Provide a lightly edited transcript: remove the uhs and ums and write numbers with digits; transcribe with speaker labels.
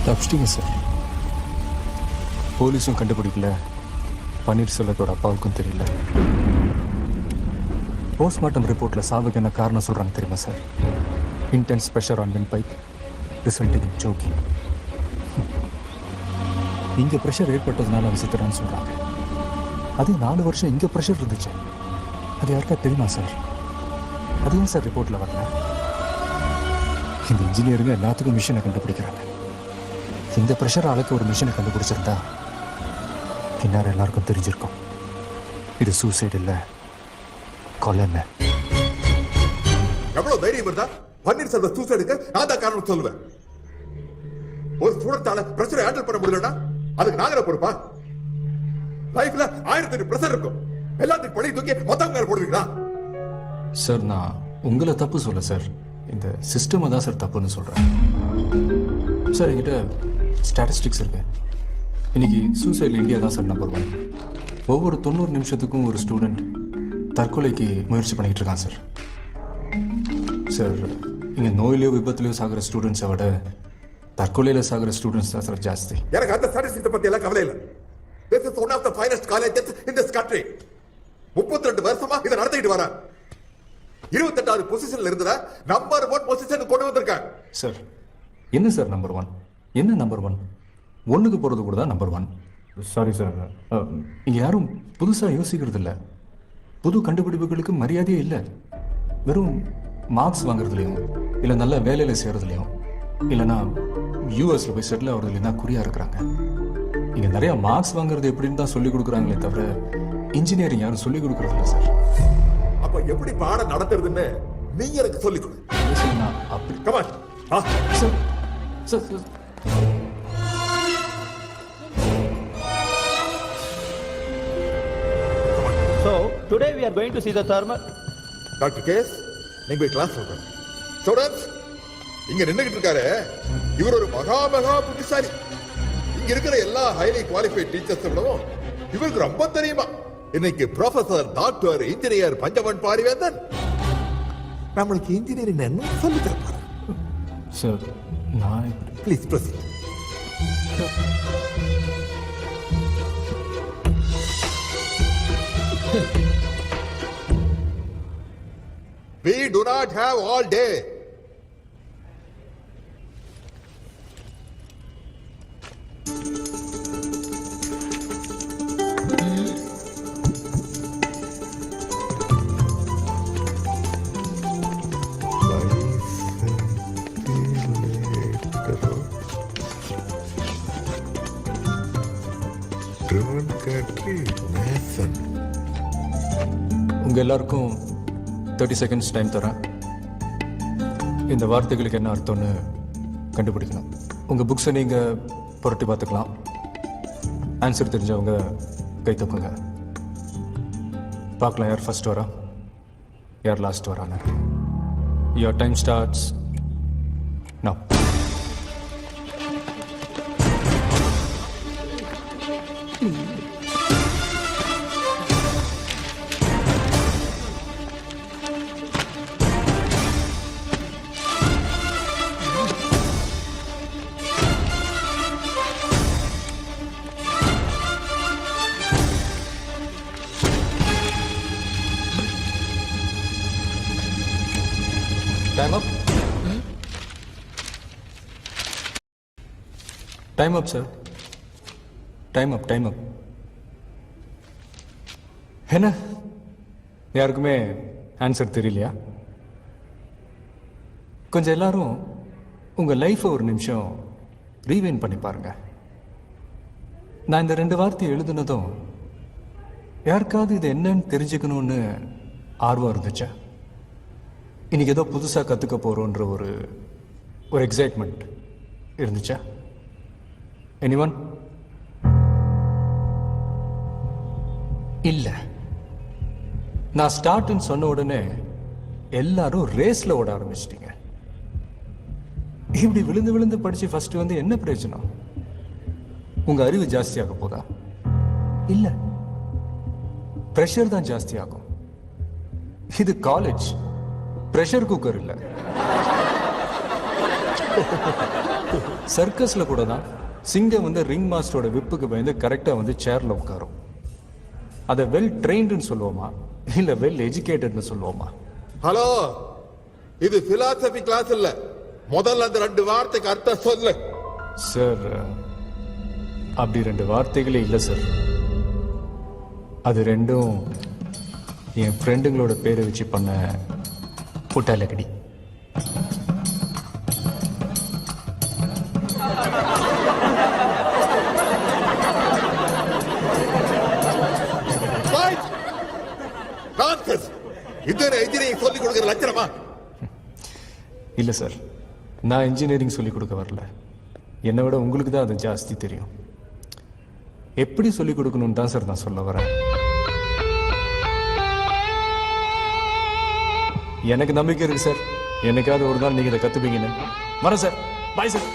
Speaker 1: தப்பிச்சிட்டிங்க sir. போலீஸும் கண்டுபிடிக்கல, பன்னீர்செல்வத்தோட அப்பாவுக்கும் தெரியல. போஸ்ட்மார்ட்டம் ரிப்போர்ட்டில் சாவுக்கு என்ன காரணம் சொல்கிறாங்க தெரியுமா sir? Intense pressure on windpipe resulting in choking. இங்கே ப்ரெஷர் ஏற்பட்டதுனால அவன் செத்துறான்னு சொல்கிறாங்க. அதே 4 வருஷம் இங்கே ப்ரெஷர் இருந்துச்சு. அது யாருக்கா தெரியுமா சார்? அது ஏன் சார் ரிப்போர்ட்டில் வரல? இந்த இன்ஜினியருங்க எல்லாத்துக்கும் மிஷினை கண்டுபிடிக்கிறாங்க. இந்த ப்ரெஷர் அளவுக்கு ஒரு மிஷினை கண்டுபிடிச்சிருந்தா இந்நேரம் எல்லாருக்கும் தெரிஞ்சிருக்கும் இது சூசைட் இல்லை, கொலைன்னு.
Speaker 2: எவ்வளவு தைரியம் இருந்தா பன்னீர்செல்வம் சூசைடுக்கு நான் தான் காரணம் சொல்லுவேன். ஒரு ஸ்டூடெண்டால பிரஷரை ஹேண்டில் பண்ண முடியலன்னா அதுக்கு நாங்க பொறுப்பா? லைஃப்ல 1000 பிரஷர் இருக்கும், எல்லாத்துக்கும் பழி தூக்கி மொத்தம் மேல போடுவீங்களா?
Speaker 1: சார் நான் உங்களை தப்பு சொல்ல சார், இந்த சிஸ்டம் தான் சார் தப்புன்னு சொல்கிறேன். சார் என்கிட்ட ஸ்டாட்டிஸ்டிக்ஸ் இருக்கு. இன்னைக்கு சூசைடில் இந்தியா தான் சார் நம்பர் 1. ஒவ்வொரு 90 நிமிஷத்துக்கும் ஒரு ஸ்டூடெண்ட் தற்கொலைக்கு முயற்சி பண்ணிட்டு இருக்கான் சார். சார் இங்கே நோயிலையோ விபத்துலையோ சாகிற ஸ்டூடெண்ட்ஸை விட தற்கொலையில் சாகிற ஸ்டூடெண்ட்ஸ் தான் சார் ஜாஸ்தி.
Speaker 2: எனக்கு அந்த ஸ்டாட்டிஸ்டிக்ஸ் பத்தி எல்லாம் கவலை இல்லை. This is one of the finest colleges in this country. 32 வருஷமா இதை நடத்திட்டு வரேன். 28வது பொசிஷன்ல இருந்தத நம்பர் 1 பொசிஷன் கொண்டு வந்திருக்கேன்.
Speaker 1: சார் என்ன சார் நம்பர் 1? என்ன நம்பர் 1? ஒன்றுக்கு போகிறது கூட தான் நம்பர் 1. சாரி சார், இங்கே யாரும் புதுசாக யோசிக்கிறது இல்லை. புது கண்டுபிடிப்புகளுக்கு மரியாதையே இல்லை. வெறும் மார்க்ஸ் வாங்குறதுலையும் இல்லை நல்ல வேலையில் செய்கிறதுலையும் இல்லைன்னா யூஎஸில் போய் செட்டில் ஆகிறதுலையும் தான் குறியாக இருக்கிறாங்க. இங்கே நிறையா மார்க்ஸ் வாங்குறது எப்படின்னு தான் சொல்லிக் கொடுக்குறாங்களே தவிர இன்ஜினியரிங் யாரும் சொல்லிக் கொடுக்குறது இல்லை சார்.
Speaker 2: அப்போ எப்படி பாடம் நடத்துறதுன்னு நீங்க எனக்கு சொல்லிக் கொடு.
Speaker 1: நான் அப்படி
Speaker 2: come on
Speaker 1: sir sir sir
Speaker 3: So, today we are going to see the thermal.
Speaker 2: Doctor case, நீங்க போய் கிளாஸ் சொல்றேன். ஸ்டூடண்ட்ஸ், இங்க நின்னுகிட்டு இருக்காரு இவர் ஒரு மகா புத்திசாலி. இங்க இருக்கிற எல்லா ஹைலி குவாலிஃபைட் டீச்சர்ஸ் விடவும் இவருக்கு ரொம்ப தெரியுமா. இன்னைக்கு professor, doctor, engineer Panchavan Parivendhan நம்மளுக்கு இன்ஜினியரிங் என்ன சொல்லி தரப்பாரு.
Speaker 1: சார் நான்
Speaker 2: please proceed. We do not have all day.
Speaker 1: உங்க எல்லாருக்கும் 30 செகண்ட்ஸ் டைம் தரேன். இந்த வார்த்தைகளுக்கு என்ன அர்த்தம்னு கண்டுபிடிக்கணும். உங்கள் புக்ஸை நீங்கள் புரட்டி பார்த்துக்கலாம். ஆன்சர் தெரிஞ்சவங்க கை தப்புங்க. பார்க்கலாம் யார் ஃபர்ஸ்ட் வரா, யார் லாஸ்ட் வரான்னு. Your time starts now. Time up. Time up, sir. Time up, time up. என்ன யாருக்குமே ஆன்சர் தெரியலையா? கொஞ்சம் எல்லாரும் உங்கள் லைஃப்பை ஒரு நிமிஷம் ரீவைண்ட் பண்ணி பாருங்க. நான் இந்த 2 வார்த்தையை எழுதுனதும் யாருக்காவது இது என்னன்னு தெரிஞ்சுக்கணும்னு ஆர்வம் இருந்துச்சா? இன்னைக்கு ஏதோ புதுசாக கற்றுக்க போகிறோன்ற ஒரு எக்ஸைட்மெண்ட் இருந்துச்சா? எனிவன்? இல்லை. நான் ஸ்டார்ட்னு சொன்ன உடனே எல்லாரும் ரேஸில் ஓட ஆரம்பிச்சிட்டீங்க. இப்படி விழுந்து விழுந்து படித்து ஃபர்ஸ்ட் வந்து என்ன பிரயோஜனம்? உங்கள் அறிவு ஜாஸ்தியாக போதா? இல்லை, ப்ரெஷர் தான் ஜாஸ்தியாகும். இது காலேஜ், ப்ரெஷர் குக்கர் இல்லை. சர்க்கஸ்ல கூட தான் சிங்கம் வந்து ரிங் மாஸ்டரோட விப்புக்கு பயந்து கரெக்டா வந்து சேர்ல உட்காரும். அதை வெல் ட்ரெயின்டுன்னு சொல்லுவோமா இல்ல வெல் எஜுகேட்டட்னு சொல்லுவோமா?
Speaker 2: ஹலோ, இது பிலாசபி கிளாஸ் இல்ல. முதல்ல அந்த 2 வார்த்தைக்கு அர்த்தம் சொல்லு.
Speaker 1: சார், அப்படி 2 வார்த்தைகளே இல்லை சார். அது ரெண்டும் என் ஃப்ரெண்டுங்களோட பேரை வச்சு பண்ண புட்டாலக்கடி.
Speaker 2: இதுல இன்ஜினியரிங் சொல்லி கொடுக்கிற லட்சணமா?
Speaker 1: இல்லை சார், நான் இன்ஜினியரிங் சொல்லிக் கொடுக்க வரல. என்னை விட உங்களுக்கு தான் அது ஜாஸ்தி தெரியும். எப்படி சொல்லிக் கொடுக்கணும்னு தான் சார் நான் சொல்ல வரேன். எனக்கு நம்பிக்கை இருக்கு சார், என்னைக்காவது ஒரு நாள் நீங்க இதை கத்துப்பீங்கன்னு. வரேன் சார். Bye sir.